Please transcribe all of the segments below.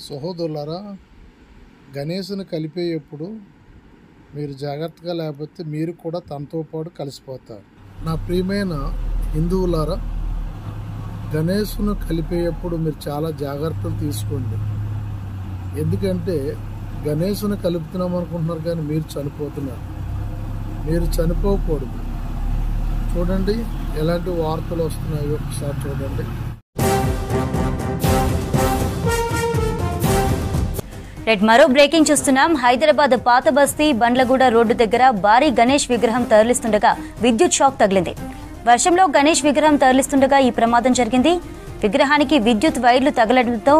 సహోదరులారా, గణేశుని కలిపేటప్పుడు మీరు జాగ్రత్తగా లేకపోతే మీరు కూడా తనతో పాటు కలిసిపోతారు. నా ప్రియమైన హిందువులారా, గణేశుని కలిపేటప్పుడు మీరు చాలా జాగ్రత్తలు తీసుకోండి. ఎందుకంటే గణేశుని కలుపుతున్నాం అనుకుంటున్నారు, కానీ మీరు చనిపోతున్నారు. మీరు చనిపోకూడదు. చూడండి ఎలాంటి వార్తలు వస్తున్నాయో ఒకసారి చూడండి. మరో బ్రేకింగ్ చూస్తున్నాం. హైదరాబాద్ పాత బస్తీ బండ్లగూడ రోడ్డు దగ్గర భారీ గణేష్ విగ్రహం తరలిస్తుండగా విద్యుత్ షాక్ తగిలింది. వర్షంలో గణేష్ విగ్రహం తరలిస్తుండగా ఈ ప్రమాదం జరిగింది. విగ్రహానికి విద్యుత్ వైర్లు తగలడంతో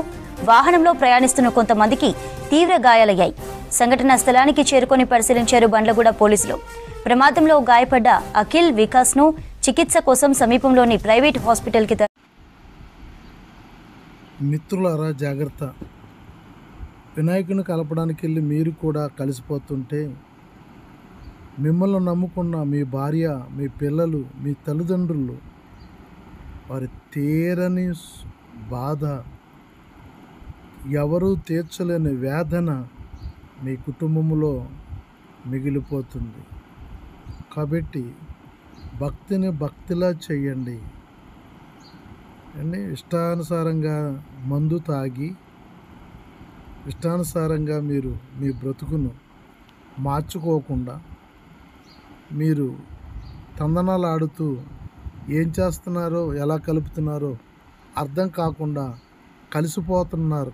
వాహనంలో ప్రయాణిస్తున్న కొంతమందికి తీవ్ర గాయాలయ్యాయి. సంఘటనా స్థలానికి చేరుకొని పరిశీలించారు బండ్లగూడ పోలీసులు. ప్రమాదంలో గాయపడ్డ అఖిల్, వికాస్ ను చికిత్స కోసం సమీపంలోని ప్రైవేట్ హాస్పిటల్ కి మిత్రులారా, జాగ్రత్త. వినాయకుని కలపడానికి వెళ్ళి మీరు కూడా కలిసిపోతుంటే మిమ్మల్ని నమ్ముకున్న మీ భార్య, మీ పిల్లలు, మీ తల్లిదండ్రులు వారి తీరని బాధ, ఎవరూ తీర్చలేని వేదన మీ కుటుంబంలో మిగిలిపోతుంది. కాబట్టి భక్తిని భక్తిలా చేయండి. ఇష్టానుసారంగా మందు తాగి ఇష్టానుసారంగా మీరు మీ బ్రతుకును మార్చుకోకుండా, మీరు తందనాలు ఆడుతూ ఏం చేస్తున్నారో, ఎలా కలుపుతున్నారో అర్థం కాకుండా కలిసిపోతున్నారు.